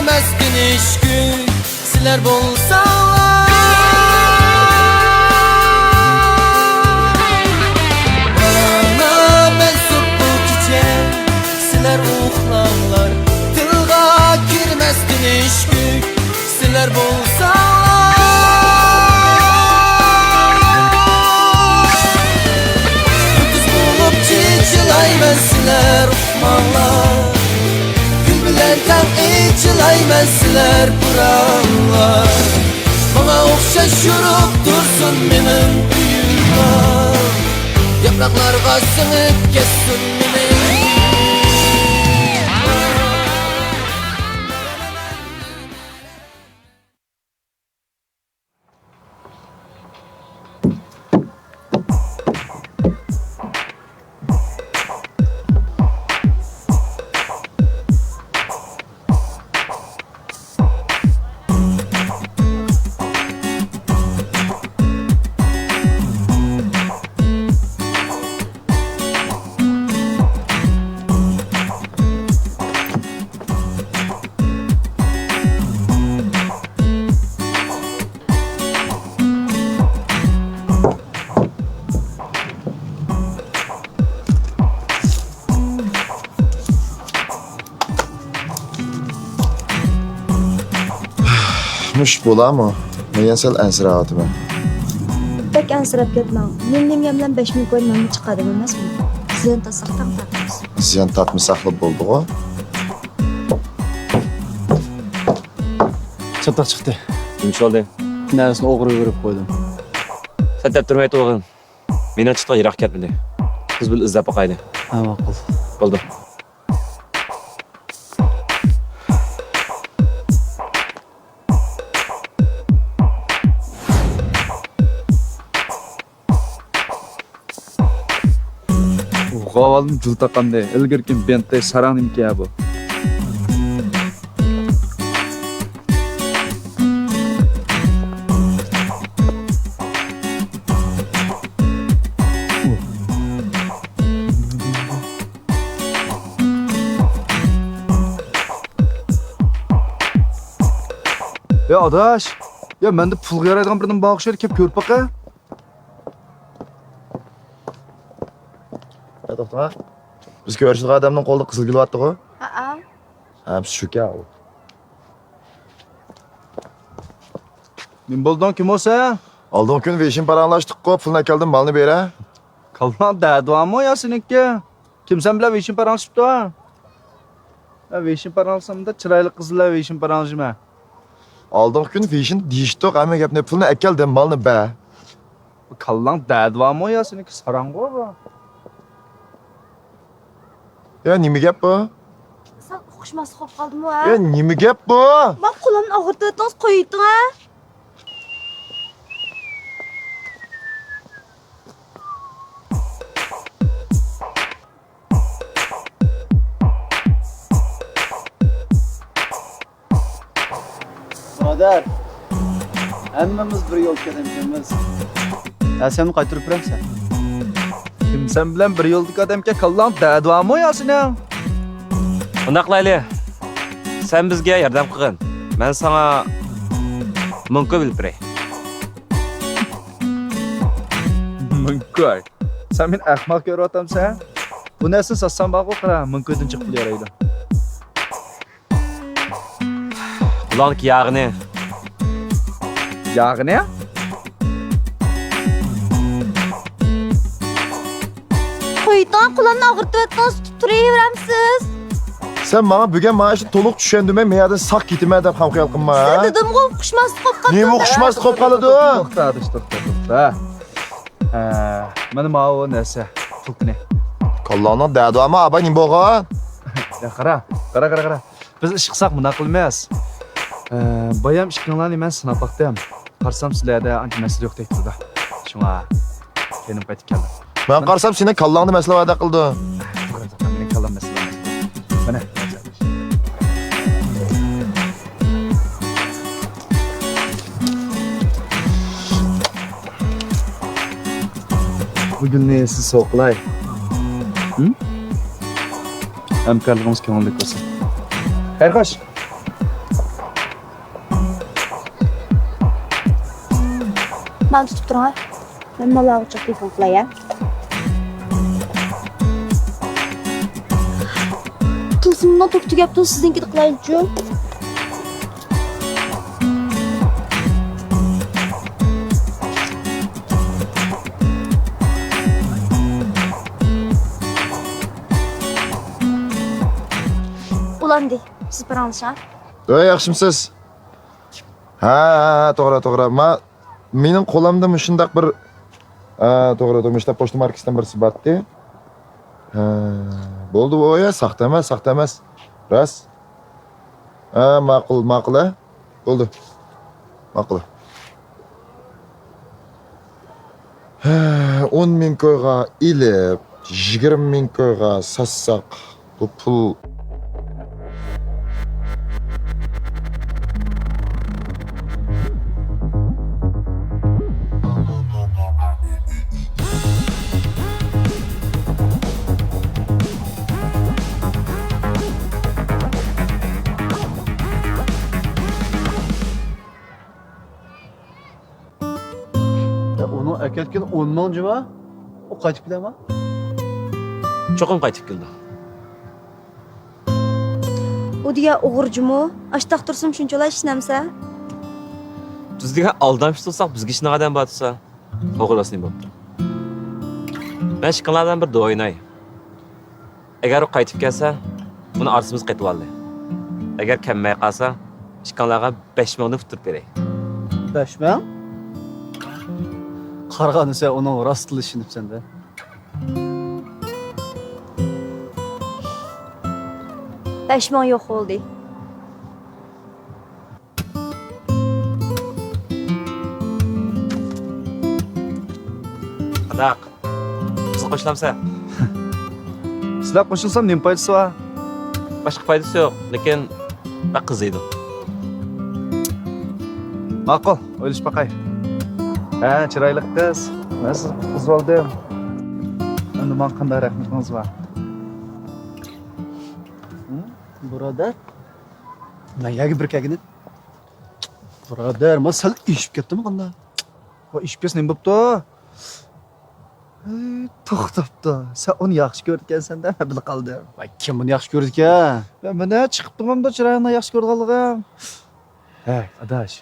girmezdi nişkü Sizler bolsalar Bana mensup bu kice Sizler uxlanglar Tılğa girmezdi nişkü Sizler bolsalar Ötüz bulup çiçilaymen sizler uxmanglar Gül bilen tan içilaymen sizler buranlar Bana okşaş yürüp dursun benim uyumlar Yapraklarga sınıp kessin benim Mush bo'ladimi? Men sal ansirayapman. Bek ansirab ketmang. Men bilan 5000 ko'l nima chiqadi emasmi? Ziyon tasaqdan taqamiz. Ziyon tatmi saqlab bo'ldi-ku. Çatak çıktı. Kimchi oldi? Neresini o'g'ri ko'rib qo'ydim. Sen deb turmay o'g'lim. Meni chiqqa yiroq ketmadi. Biz bil izlab boqaydi. Ha, ma'qul. Bo'ldi. G'avalni jul taqanday, ilgirkim bentday sarangnimki ya bu. Ya adaş, ya mende pulga yaraydigan birdan bağışlar kep ko'rib baqa. To'xta. Biz ko'rishgan odamning qo'lida qizil gul bor-ku. Ha, shuka u. Men bo'ldim kim olsa? Oldin kun veshin paranglashdik-ku, pulni keldim, malni bera. Kalman dadvamı ya seninki? Kimsen bile veshin paranglashibdi ha? Ya veshin paranglashsam da chiroyli qizlar veshin paranglashma. Oldin kun veshin deyishdi, hamma gapni pulni keldim, malni ber. Kallan dadvamı ya seninki sarang'o bu. Ya nima gap bu? Sen xushmas qolib qoldingmi ha? Ya nima gap bu? Men qo'limni og'irtib qo'yding ha? Birodar, hammamiz bir yo'l ketamiz. Ya sen qaytirib turamsan? Kimsen bilan bir yo'ldagi odamga kallan dadvamı ya sening? Unda qilayli. Sen bizga yordam qilgin. Men sana mumkin bilib beray. Mumkin. Sen men ahmoq ko'ryotamsan? Bu narsa sassam baqo qara, mumkindan chiqib kelaraydi. Ularniki yog'ini. Yog'ini? Qo'ydan qo'limni og'irtib turaveramsiz. Sen bana bugun maaşı to'liq tushundimi? Men yerdan saq ketaman deb ham xayol qilma. Dedim-ku, xushmas qolib qoldi. Nima xushmas qolib qoladi? To'xta. Mana bu narsa. Pulni. Kallanın dadvamı aba nima bo'lgan? Ya qara. Biz ish qilsak buna qilmaymiz. Bayam ishqinglarni men sinab baqdim. Qarsam sizlarda ancha masala yo'q deydi. Shunga kelim qaytib keldim. Ben qarsam seni kallangni masala va'da qildi. Mening kallam masala. Mana. Bugün siz soğuklay. Hı? Hamkarlığımız kanalda olsun. Hayır koş. Mani tutib turing. Men malag'i chiqib telefon qilay. Tılsımdan top tugapti, sizinkini qilaychi. Ulandi, siz parangiz ha? Yaxshimisiz? Ha, to'g'ri. Mening qo'limda shundaq bir to'g'ri, ishda pochta markasidan birisi batdi. Bo'ldi, o'ya, saxta emas. Rost. Ma'qul, bo'ldi. Ma'qul. 10 ming ko'yga ilib, 20 ming ko'yga sassaq. Bu pul Onun aketken 10 ming civa. O qaytib kelama? Cho'qim qaytib keldi. U degan o'g'irjimi? Ashtaq tursam shunchalar ishnamsa? Biz degan aldamchi tursak, bizga hech naqadan batsa, o'g'irlasning bo'pti. Ben shiqinlardan bir o'ynay. Agar u qaytib kelsa, uni arzimiz qaytib oldi. Agar kelmay qolsa, shiqinlarga 5 mingni futur beray. 5 ming? Qarag'ani sen onun rastlı işinipsen de. Beşman yo'q bo'ldi. Qadaq. Biz qo'shilamsa, Sizlar qo'shilsam nima foydasi bor? boshqa foydasi yo'q, lekin va qiziydi. Ma'qul, o'ylash baqay. Ha, chiroyli qiz. Men siz qiz oldim. Endi men qanday rahmatingiz bor? Birodar. Nayaga bir kagini. Birodar, men sal ishib ketdim qanday? Va ishib ketsa nima bo'pti? To'xtabdi. Sen onu yaxshi ko'rgansan-da, men bilib qoldim. Va kim buni yaxshi ko'rdi ekan? Men mana chiqibdim-da chiroyini yaxshi ko'rganligim. Hey, adash.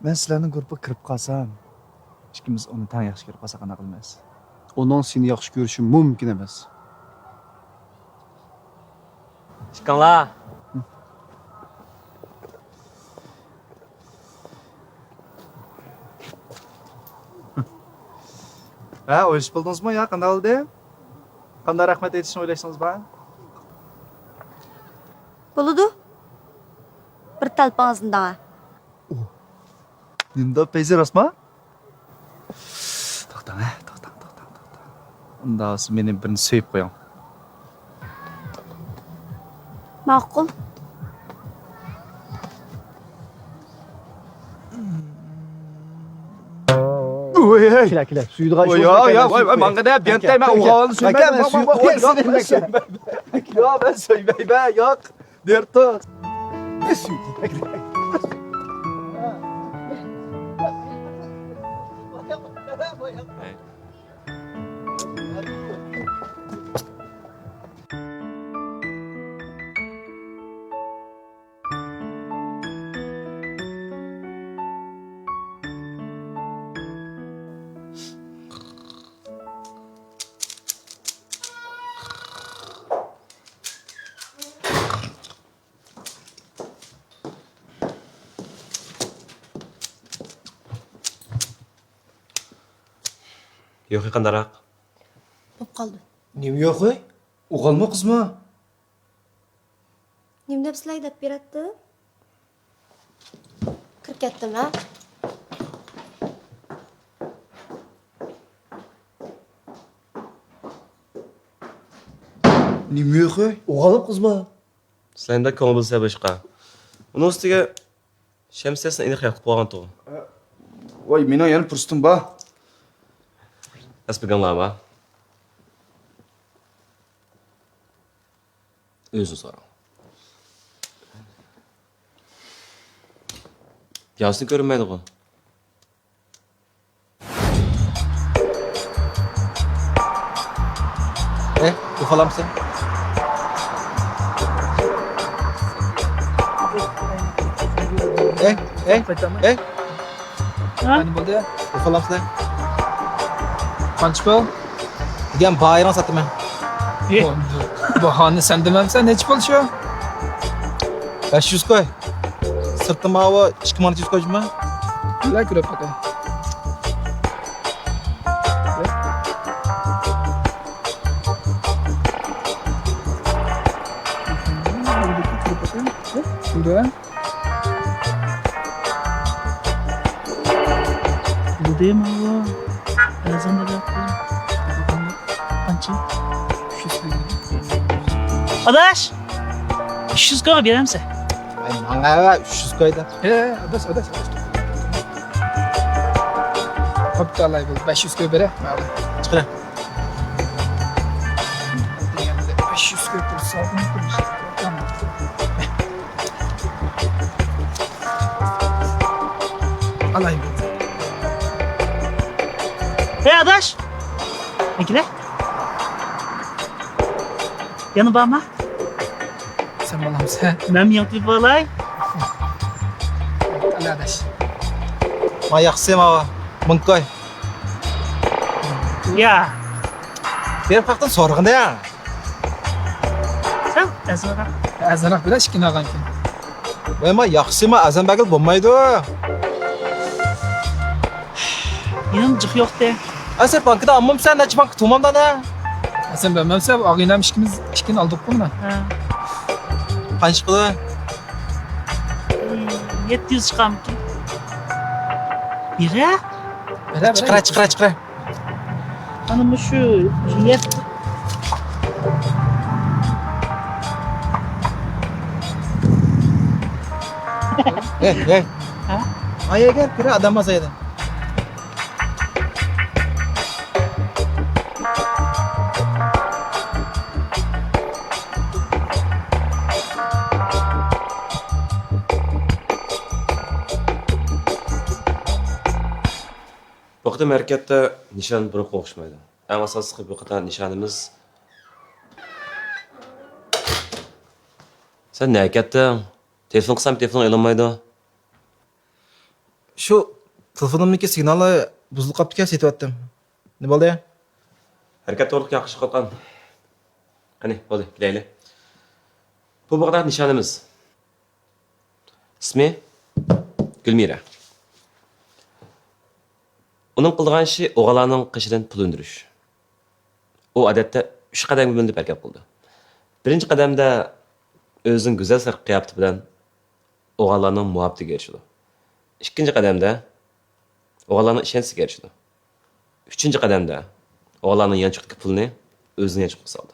Men sizlarning guruhga kirib qolsam, ikkimiz uni tan yaxshi ko'rib qolsa qanaqa qilmaysiz? Onun seni yaxshi ko'rishi mumkin emas. Shiqinlar. Ha, o'ylash bildingizmi? Ya, qanday oldi? Qanday rahmat aytishni o'ylashingiz bor? Bo'ladi. Bir talpangizni dağa. Nimda peyzi rostmi? To'xtang. Unda siz meni birini sevib qo'ying. Ma'qul. Oy, Kila. Suyudu kaç. voy, menga da bentay men o'g'ilni suymayman. Yo, ben suymayman, yo'q. Derto. Yo'q, qandaroq. Bo'p qoldi. Nima yo'q ey? O'g'ilmi, qizmi? Nima deb sizlar deb beradi? Kirib ketdim ha. Nima yo'q ey? O'g'lim qizmi? Sizlarda ko'ngil bilsa boshqa. Uning ustiga shamsiyasini endi qilib qo'ygan to'g'ri. Voy, meni yana furstim bor. Asbiganlarma. O'zi so'ra. Yosini ko'rinmaydi-ku. Ufalamsın. Ey. Hani bo'ldi? Ufalamsın. Qancha pul? Degan bayram satıman. Bahoni sen demamsan, necha pul shu? 500 koy. Sırtıma hava 2 manat 100 koyma. La ko'rib bakay. Şurada. Buradayım ama birazdan da yapayım. Ançı. Adaş! 300 kava verir misin? Ay manga 300 koy da. Adaş. Hop da alay bu. 500 koy bere. Çıkır. 500 koy pul saldım. Alay bu. Hey Adaş! Bekle. Yanı bağma. Sen balamsın. Ben mi yapayım olay? Alay adaş. Ma yaksıyım hava. 1000 koy. Ya. Berip kalktın sorğunda ya. Sen ezara. Azanaq bilan ishkina olgan ekan. Vay ma yaksıyım ha azan bagil bulmaydı. Yanım cık yok de. Ay sen bankada ammam sen neçi bank tutmamdan ha. Sen bilmemse og'inam ishkini oldik bundan. Ha. Kaç kılı? 700 çıkam ki. Bire? Bere. Çıkıra. Hanımı şu yet. Hey. Ha? Ay gel kira adam masaydı. Bu kadar harekette nişan bırak okuşmaydı. En asası bu kadar nişanımız. Sen ne harekette? Telefon kısam telefon elanmaydı. Şu telefonumdaki signali buzulup kaptı ki setip Ne oldu ya? Hareket olarak yakışık kalkan. Hani hadi gidelim. Bu kadar nişanımız. İsmi Gülmira. Onun kıldığı şey oğalanın kışının pul öndürüş. O adette 3 kadem bölünüp hareket kıldı. Birinci kademde özün güzel sarı kıyafeti bilen oğalanın muhabbeti geçildi. İkinci kademde oğalanın işentisi geçildi. Üçüncü kademde oğalanın yançıktaki pulunu özünün yançıklığı saldı.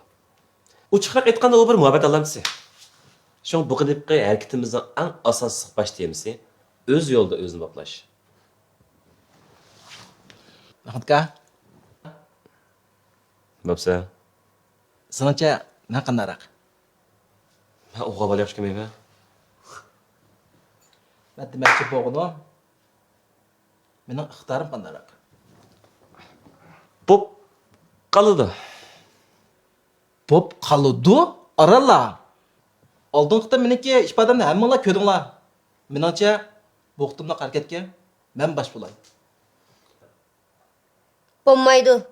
O çıkarak etkanda o bir muhabbet alamisi. Şu bu kıdıpkı hareketimizin en asas baş temisi öz yolda özünü baplaş. Rahmatka. Babsa, Sanatça ne kandarak? ben oğa bal yapış kemeyim ha. Ben demekçi boğulum. Benim ıhtarım kandarak. Bob kalıdı. Bob kalıdı arala. Aldığınızda meniki işbadamda hemmeler ködünler. Menimce boğtumda hareketke ben baş bulayım. Bo'lmaydi.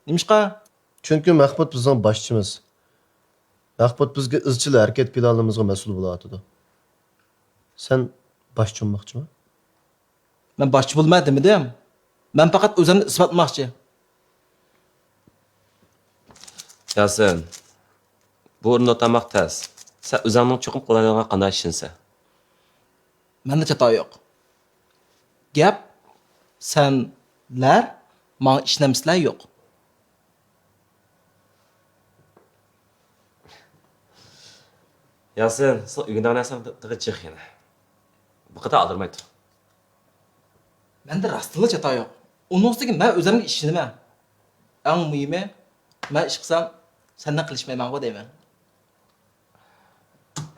Nimishqa? Chunki Mahmud bizning boshchimiz. Mahmud bizga izchil harakat planimizga mas'ul bo'layotidi. Sen boshchi bo'lmoqchimi? Ben başçı bulmadım dedim. Ben fakat özümü ispatlamakçı. Yasin, bu o'rinda o'tamoq tez. Sen o'zingning cho'qim qilinadigan qanday ishingsa. Mende çata yok. Gap senler bana işlemişler yok. Yasin, sen uygundan narsa tig'i chiq yana. Bu qadar aldırmay tur. Mende rastlığı çata yok. Onun üstüne ben özümü işleme. En mühimi ben iş kılsam senden kılışmayman bu deyman.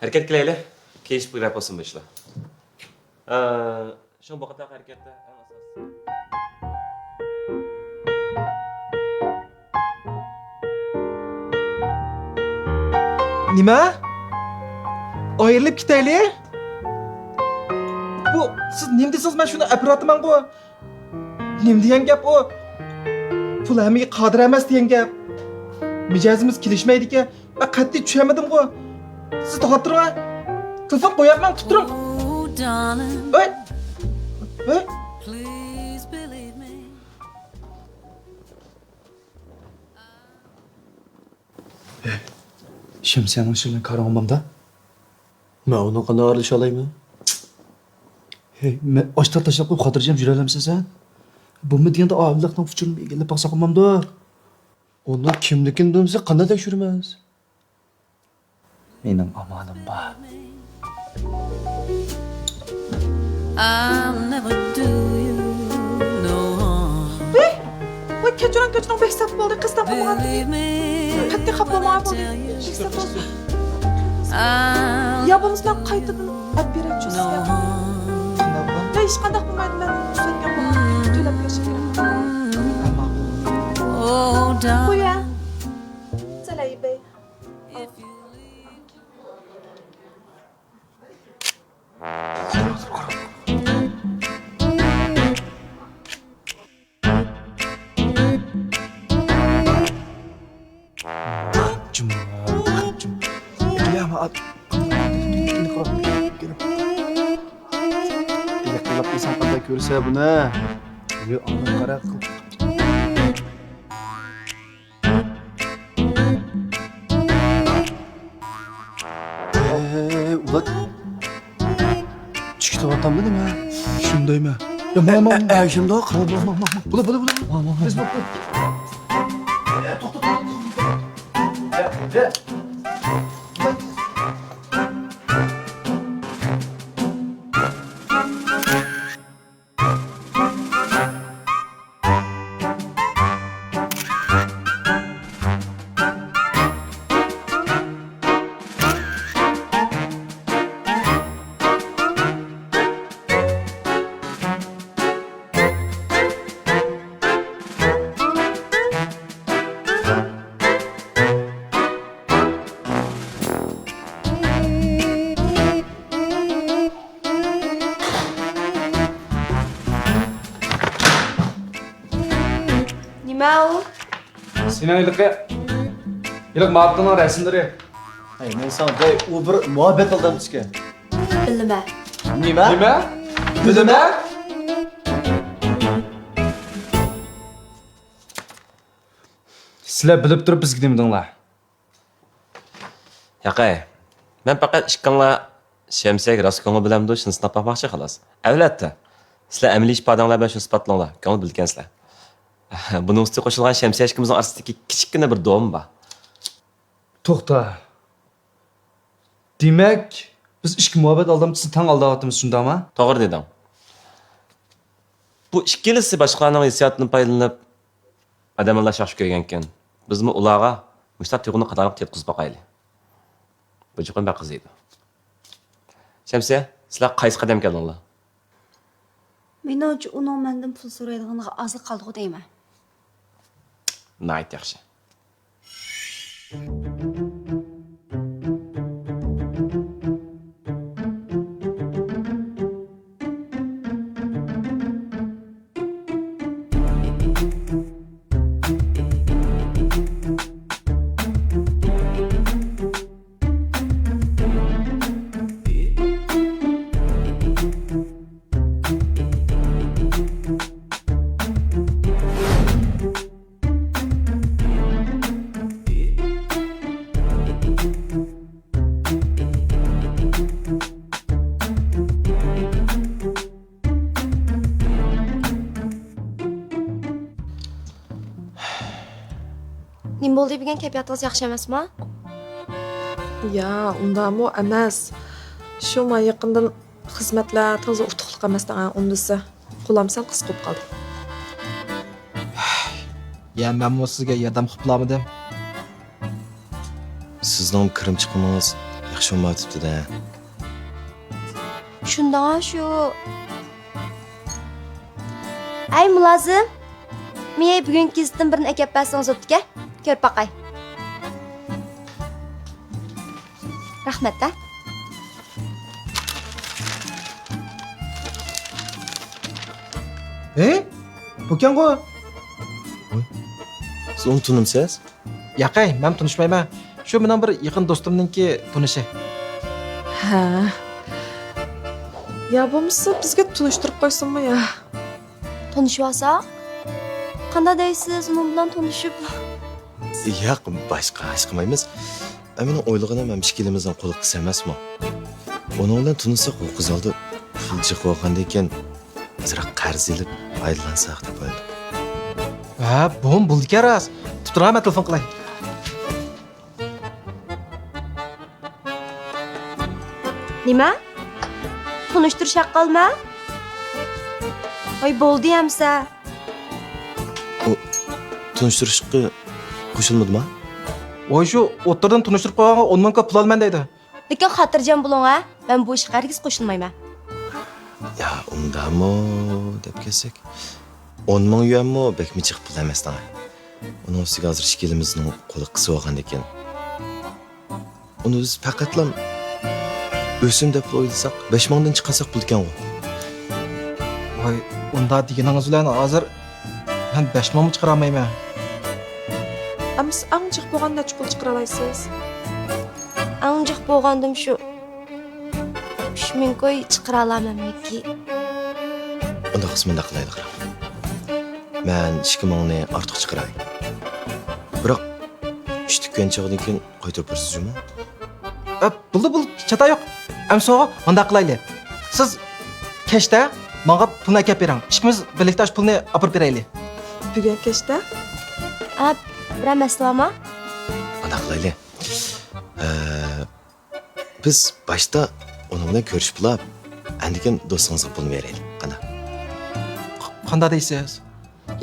Harakat qilaylik. Keyin bir gap bo'lsin bu ishlar. Shu bu qadar harakatda eng asosiysi Nima? Ayrılıp gitayli? Bu siz nim deysiz ben şunu aparatıman bu. Nim diyen gap o. Pul hemi qadir emas diyen gap. Mijazimiz kilishmaydi ki. Ben qat'iy tushamadim bu. Siz to'xtattiring ha. Telefon qo'yapman, tuttiring. Oy. Oy. Şemsiyenin ışığını karanmamda. Ben onu kana ağırlışı alayım mı? Hey, ben açtar taşlap koyup xatırcam jürelemsin sen. Bu mu diyende abilikten fıçırın bir gelip baksa kılmamda. Onun kimlikini dönse kana tekşürmez. Benim amanım var. I'll never do you no harm. Vay keçiren beşsap oldu kızdan bulmadı. Believe me, Katli kaplamaya buldu. I'll Ya bunuzdan kaytıdın at berem no çözüyor. harm. Ya hiç kandak bulmaydı ben düzengen bulmadım. Tölep yaşayırım. Oh, darling, Kuya. Zalay bey. Cuma, cuma. Gel ama at. Gel koy. Gel. Gel kılap insan kadar görse bu ne? Gel anam kara kıl. Ulan. Çıktı ortam dedim ya. Şundayım ya. Ya mama. Şimdi o kana. Bula. Biz bak. Nima u? Sinan ilik mağabdının resimleri. Hey, men sana day o bir muhabbet aldım çıkı. Bilma. Nima? Nima? Bilma? Sizler bilip durup biz gidemedinglar. Yaqay, men faqat ishqinlar Şemsiyaga rost ko'ngil bilan shuni sinab bakmoqchi xolos. Albatta. Sizlar amaliy ifodanglar bilan shuni isbotlanglar. Ko'ngil bilgansizlar. Buning ustiga qo'shilgan Şemsiya ishqimizning orasidagi kichikgina bir dom bor. To'xta. Demak, biz ishki muhabbet aldamchisi tang aldayapmiz shundaymi? To'g'ri dedim. Bu ikkilisi boshqalarning hissiyotini paylanib odamlar shosh ko'rgan ekan. Bizmi ularga mushtaq tuyg'uni qatorliq yetkazib boqaylik. Bu juqum bir qiz edi. Şemsiya, sizlar qaysi qadam keldinglar? Menimcha uning mendan pul so'raydiganiga ozliq qoldi deyman. Nayt yaxshi. Nima bo'ldi degan kayfiyatingiz yaxshi emasmi? Ya undamı emas. Şu ma yaqindan xizmatlar toza urtuqliq emas degan undisi. Qulamsal qis qilib qoldi. Ya ben bu sizga yordam qilib bo'lamidim. Sizning kirim chiqimingiz yaxshi bo'lmayapti-da. Shundan shu. Ay mulozim. Men bugun kizdan birini akab bersangiz o'tga. Ko'rib boqay. Rahmat da. Bo'kan-ku. Siz uni tunimsiz? Yaqay, men tunishmayman. Shu mening bir yaqin do'stimninki tunishi. Ha. Ya bo'lmasa bizga tunishtirib qo'ysinmi ya? Tanışıp olsak? Qanday deysiz, uning bilan tanishib? Yo'q, boshqa ish qilmaymiz. Mening o'ylig'ini ham ishkilimizdan qo'l qilsa emasmi? Uning bilan tunishsak, u qiz oldi pul jiqib olgandan keyin azroq qarz ilib aylansak deb o'yladim. Ha, bo'ldi keras. Tuturaman, telefon qilay. Nima? Tanıştırışaq qalma? Ay bo'ldi hamsa. Tunishtirishga qo'shilmadimi? Voy shu o'ttirdan tunishtirib qo'yganga 10 ming pul olman deydi. Lekin xotirjam bo'ling ha. Men bu ishga hargiz qo'shilmayman. Ya undami deb kelsak, 10 ming yuanmi bekmi chiqib pul emasdan. Uning ustiga hozir ishkilimizning qo'li qisib olgandan keyin. Uni biz faqatlam o'sim deb o'ylasak 5 mingdan chiqasak pul ekan. Voy, unda deganingiz bilan hozir men 5 ming chiqara olmayman. Ammo anjiq bo'lgan necha pul chiqara olasiz? Anjiq bo'lgandim shu. 3000 qo'y chiqara olamanki. Unda qismanda qilaylik. Men 2 mingni ortiq chiqaray. Biroq ish tuganchog'idan keyin qaytarib bersizmi? Buldi, chata yo'q. Amsoga unda qilaylik. Siz kechda menga pulni olib bering. Ikkimiz birlikda pulni olib beraylik. Bugun kechda? Ha, bir maslama. Unda qilaylik. Biz boshda uning bilan ko'rishib olib, andikin do'stingizga pulni beraylik. Qanday deysiz?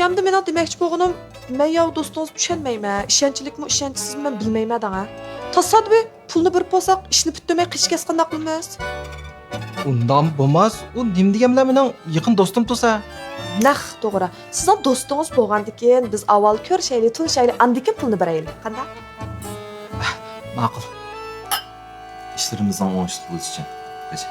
Yamda men demoqchi bo'lganim, men yo'q do'stingiz tushunmayman. Ishonchlikmi, ishonchsizmi men bilmayman da. Tasoddiy pulni bir bo'lsak, ishni bitmay qishga qanday qilamiz? Undan bo'lmas. U nim deganlar mening yaqin do'stim tursa. Naq, to'g'ri. Sizning do'stingiz bo'lgandan keyin biz avval ko'rishaylik, tunishaylik, andikin pulni beraylik. Qanday? Ma'qul. İşlerimizden oңaшлы bo'lishi uchun. Qacha.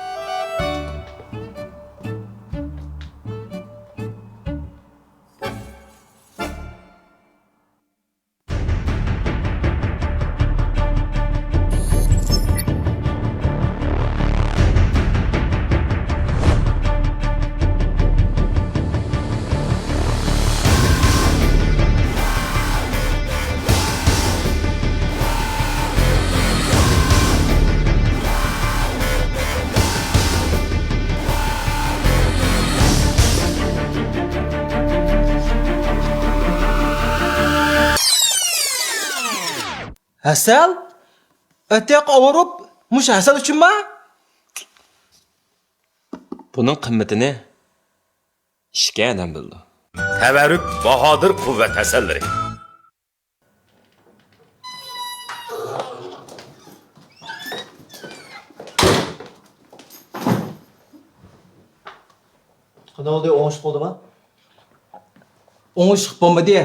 Hasal? Ötək avurub, muş hasal üçünmü? Bunun qimmatini ishga adam bildi. Təvərrük bahadır qüvvət əsərləri. Qanday oldu, o'ng'ish bo'ldimi? O'ng'ish bo'lmadi.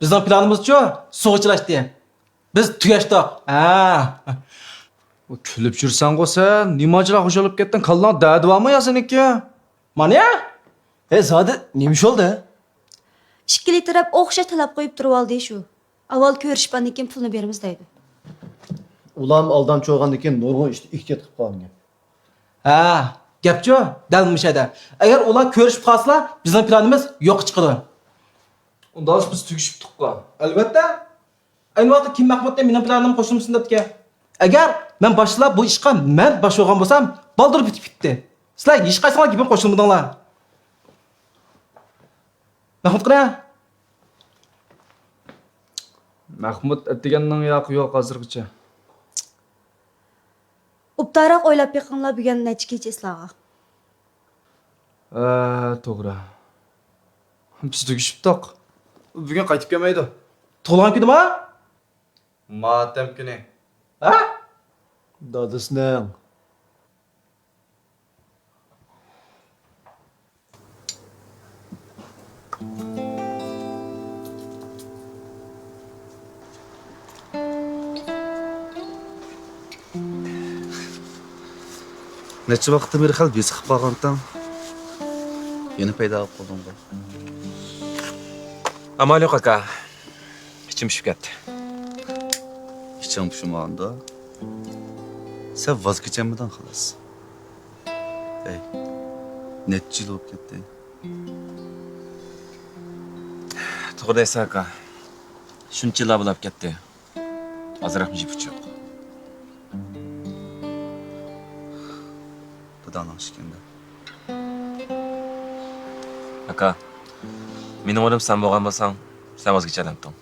Bizning planimiz-chi, so'g'ichlashdi. Biz tugashdik. Kulib yursan sen, nimacıra qo'shilib ketdin? Kallan dadvami yasiniki? Mana? Zodi nima ish oldi? Ikkili taraf o'xshash talab qo'yib turib oldi shu. Avval ko'rishgandan keyin pulni beramiz deydi. Ulam aldamchi bo'lgandan keyin nurg'un ishni ehtiyot qilib qolgan. Gapchi, dalmishada. Agar ular ko'rishib qolsa, bizning planimiz yo'q chiqadi. Unda biz tugishibdik-ku. Albatta. Ayni vaqtda kim Mahmudning mening planimga qo'shilsin debdi. Agar men boshlab bu ishga men bosh bo'lgan bo'lsam, baldur bitib ketdi. Sizlar hech qaysinglar gapim qo'shilmadinglar. Mahmud qara. Mahmud deganning yo'qi yo'q hozirgacha. Ubtaroq o'ylab beqinglar bugun necha kechasizlarga. To'g'ri. Biz tugishibdik. Bugun qaytib kelmaydi. Tug'ilgan kunimi? Matam kuni. Dadasining. necha vaqtdan beri hali besiqib qolgandan yana paydo bo'lib qolding bu. Amal yo'q aka. Ichim pishib ketdi. Iching pushmaganda sen voz kechammidan xolos. Ey, necha yil bo'lib ketdi. To'g'ri deysan aka. Shunchalar bo'lib ketdi. Hozir ham jip yo'q. Dadangning ishkanda. Aka, mening o'rnim sen bo'lgan bo'lsang, sen voz kechalamding.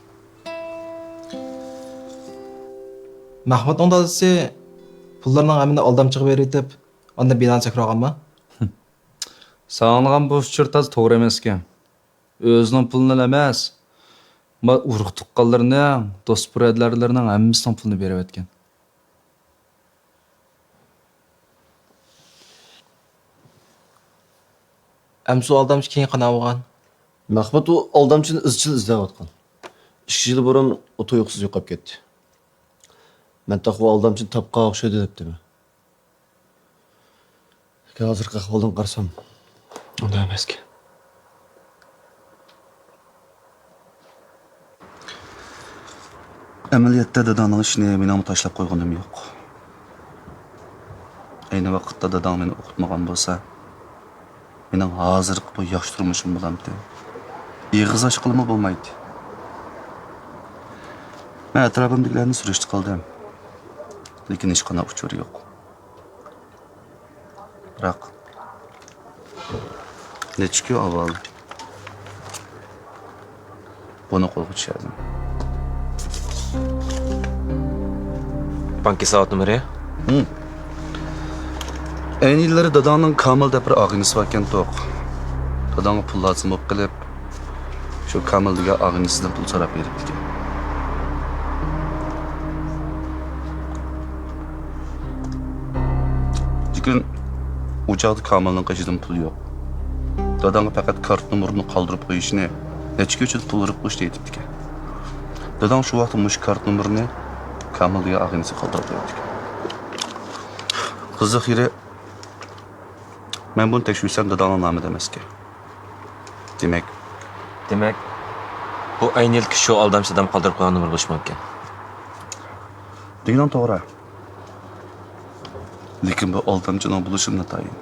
Mahmudning dadasi pullarning g'amini aldamchiga berib, onda bilan chakraganmi? Sağlanan bu uçurtaz to'g'ri emas ekan. O'zining pulini emas, urug' tuqqanlarning, do'st birodarlarining hammasining pulini berib etgan. Amsu aldamchi keyin qana bo'lgan. Mahmud u aldamchini izchil izlayotgan. 2 yil burun o tuyuqsiz yo'qolib ketdi. Men taqvo aldamchini tapqa o'xshaydi debdimi? Hozirgi ahvoldan qarasam, unday emas ekan. Amaliyotda dadangning ishini men tashlab qo'yganim yo'q. Ayni vaqtda dadang meni o'qitmagan bo'lsa, mening hozirgi bu yaxshi turmushim bo'lamdi. Ig'iz ochqilimi bo'lmaydi. Men atrofimdagilarni surishti qildim. Lekin hech qanday uchur yo'q. Biroq necha kun avval buni qo'lga tushirdim. Bank hisobot numeri? Ayni yillari dadangning Kamil deb bir og'inisi bor ekan to'q. Dadangga pul lazım bo'lib qilib, shu Kamil degan og'inisidan pul so'rab beribdi. Lekin u chog'da Kamilning qishidan pul yo'q. Dadangga faqat kart nomerini qoldirib qo'yishni, necha kun pul urib qo'yish deyibdi. Dadang shu vaqtda mush kart nomerini Kamil degan og'inisi qoldirib qo'yibdi. Qiziq yeri men buni tekshirsam dadangning nomida emas-ku. Demak, bu ayni yilki shu aldamchidan qoldirib qo'ygan nomer bo'lishi mumkin. Degan to'g'ri. Lekin bu aldamchining bo'lishi notayin.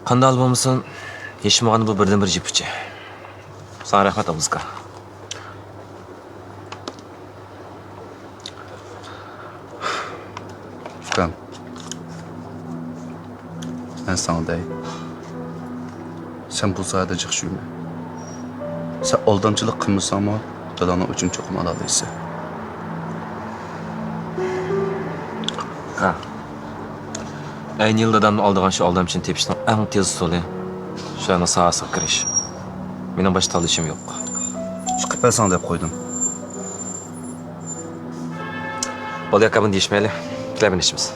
Qanday bo'lmasin, yechmag'ani bu birdan bir jipichi. Sana rahmat Abuzka. Furkan. Ben sana deyim. Sen bu sayede çıkışıyma. Sen aldamçılık kılmışsan ama dadana için çok malalıysa. Ha. Ayni yil dadamni oldigan shu aldamchini tepishning eng tez usuli shularni sahasiga kirish. Mening boshqa ishim yo'q. Chiqib bersan deb qo'ydim. Bo'lyapman deyishmayli. Tilab ishimiz.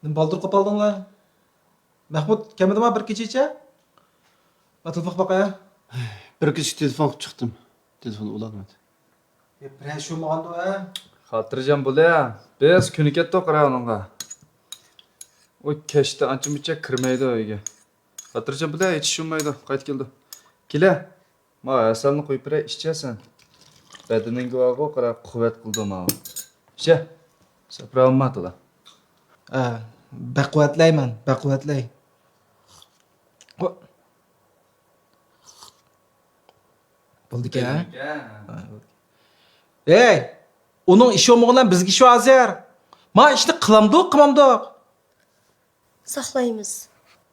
Nima baldır qopaldinglar? Mahmud kelmadimi bir kechacha? Batılfaq baqaya. Bir kişi telefon qilib chiqdim. Telefon ulanmadi. Biraz şu mağanda ha. Xotirjam bo'la. Biz kuni ketdi qara uningga. O kechda ancha-muncha kirmaydi uyga. Xotirjam bo'la, hech tushunmaydi. Qaytib keldi. Kela. Ma asalni qo'yib beray, ichasan. Badaningga og'u qara quvvat qildi ma. İçe. Sapravmatla. Baquvvatlayman, baquvvatlay. Bo'ldi-ku ha? Ey, uning ishi olmagan bizga shu azar. Ma ishni qilamdiq, qilmamdiq. Saqlaymiz.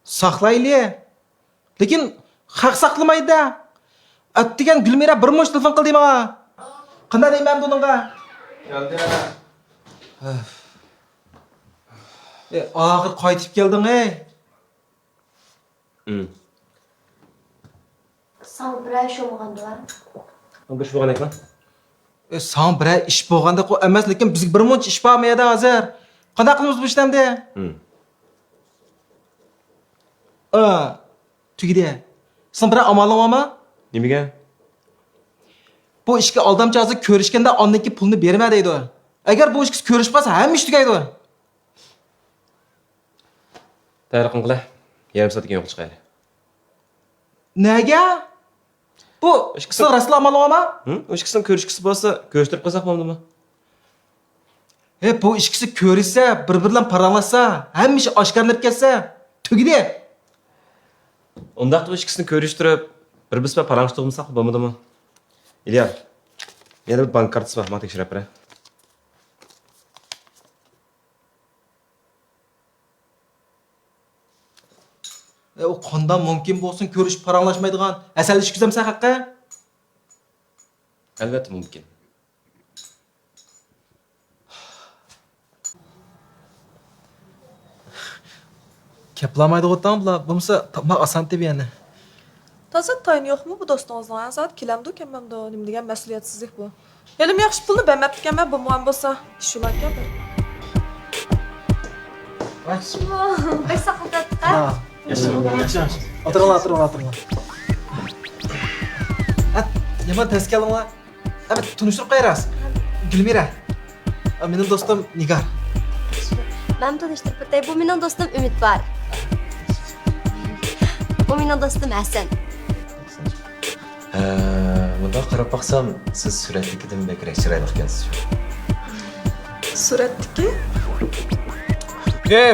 Saqlayli. Lekin haq saqlamaydi. Atdigan Gulmira bir mo'sh telefon qildi menga. Qanday deyman buningga? Geldi. Oxir qaytib kelding, ey. Sağ birer şey olmagandılar. Bir şey bo'lgan ekan. Sen bir ish bo'lganda qo'y emas, lekin bizga bir muncha ish bo'lmaydi hozir. Qanday qilamiz bu ishni endi? Tugidi. Sen bir amalamama? Nimaga? Bu ishga oldamchi hozir ko'rishganda ondaki pulni berma deydi. Agar bu ishga ko'rishib qolsa, hamma ish tugaydi. Tayyor qilinglar. Yarim soatga yo'q chiqayli. Nega? Bu ishkisi rasla amalama? O ishkisini ko'rishkisi bo'lsa, ko'rishtirib qo'ysak bo'ldimi? Bu ishkisi ko'rishsa, bir-birlan paralashsa, hamma ish oshkorlanib ketsa, tugidi. Undaqda bu ishkisini ko'rishtirib, bir-birimiz parangish tug'masak bo'lmadimi? İlyar. Yana bir bank kartasi bor, mana tekshirib beray. O qanday mumkin bo'lsin ko'rishib paranglashmaydigan asal ishkizamsan haqqa? Albatta mumkin. Keplamaydi o'tan bular. Bo'lmasa tapmaq oson deb yana. Taza tayin yo'qmi bu do'stingizning? Soat kelamdi, kelmamdi. Nima degan mas'uliyatsizlik bu? Elim yaxshi pulni bermabdiganman, bu muam bo'lsa, shular kabi. Bir saqladık. Yaxshi. O'tiringlar. Yaman tezkalinglar. Evet, tanıştırıp qo'yarsiz. Gulmira. Mening do'stim Nigar. Ben tanıştırıp o'tay. Bu mening do'stim Ümit var. Bu mening do'stim Hasan. Bunda qarab baqsam, siz suratdagidan bekrak chiroyli ekansiz. Suratdiki?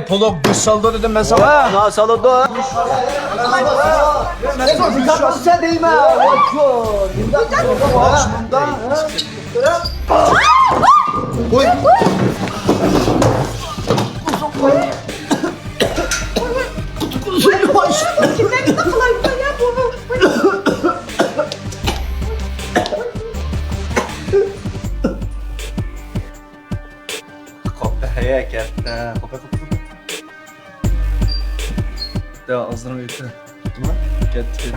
Polok düz saldı dedim ben sana. Na salonda. Sen deyme. Oy. Kopya katta. Kopya. Da ağzına yeter. Tutma. Gitti.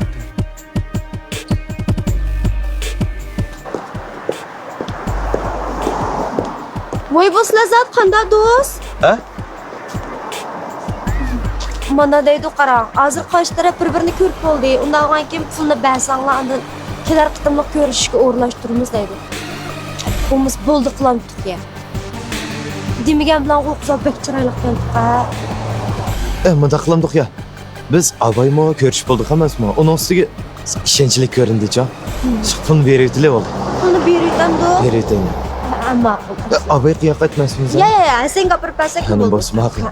Voy bu sizlar zot qanday do'st? Ha? Mana deydi qarang. Hozir qaysi taraf bir-birini ko'rib bo'ldi. Undan keyin pulni bersanglar, undan kelar qitimliq ko'rishishga o'rnashtiramiz deydi. Biz bo'ldi qilamdik ya. Demagan bilan o'qisa bek chiroyli qildik. Munda qilamdiq ya. Biz Abaymo ko'rishib bo'ldik emasmi? Uning ustiga ishonchli ko'rindi-cha. Pulni berayotli bo'ldi. Pulni berayotganda. Berayotgan. Ammo Abay qiyoq aytmasmiz. Ya, sen gapirib bersak Hanım bo'ldi. bosim haqli.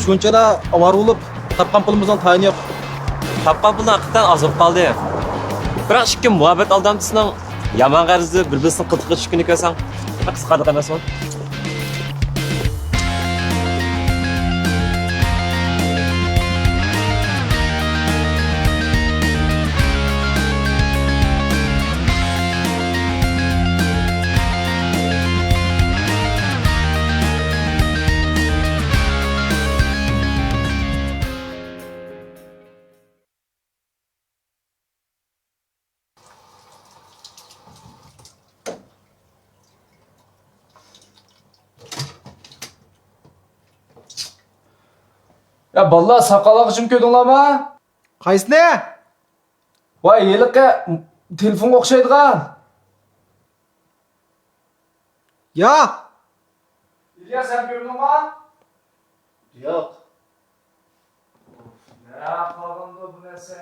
shunchada avara bo'lib, topgan pulimizdan tayini yo'q. Topgan pulni haqiqatan ozib qoldi. Biroq ikki muhabbet aldamchisining yomon qarzi bir-birini qiltiqqa tushgani ko'rsang, qisqardiq emasmi? Ya balla saqalağı jim ködüңlarma? Qaysini? Vay yeliqqa telefonga o'xshaydigan. Yo'q. İlyas sen gördüңma? Yo'q. Ne qilganda bu narsa?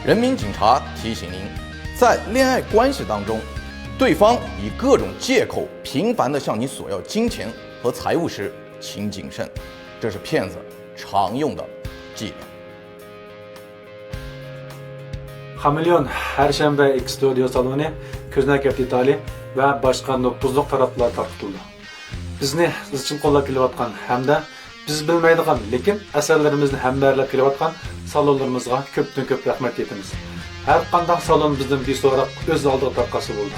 人民警察提醒您，在恋爱关系当中，对方以各种借口频繁地向你索要金钱和财物时，请谨慎，这是骗子常用的伎俩。 Hamilyon her şembe X stüdyo salonu, Köznakep Detali ve başka nokuzluk taraflar tartıldı. Bizni izchil qo'llab kelayotgan hamda biz bilmaydigan lekin asarlarimizni hamdardlab kelayotgan salonlarimizga ko'pdan ko'p rahmat aytamiz. Har qanday salon bizdan beso'roq o'z oldiga tarqasi bo'ldi.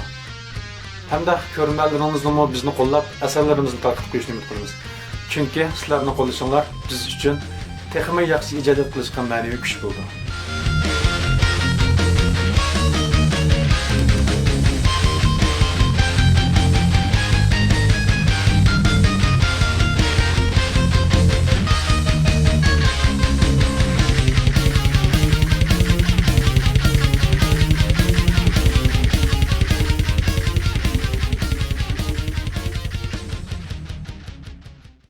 Hamda ko'rmanlaringizni bizni qo'llab asarlarimizni tarqatib qo'yishni umid qilamiz. Chunki sizlarning qo'llashinglar biz uchun texnik yaxshi ijod qilishga ma'naviy kuch bo'ldi.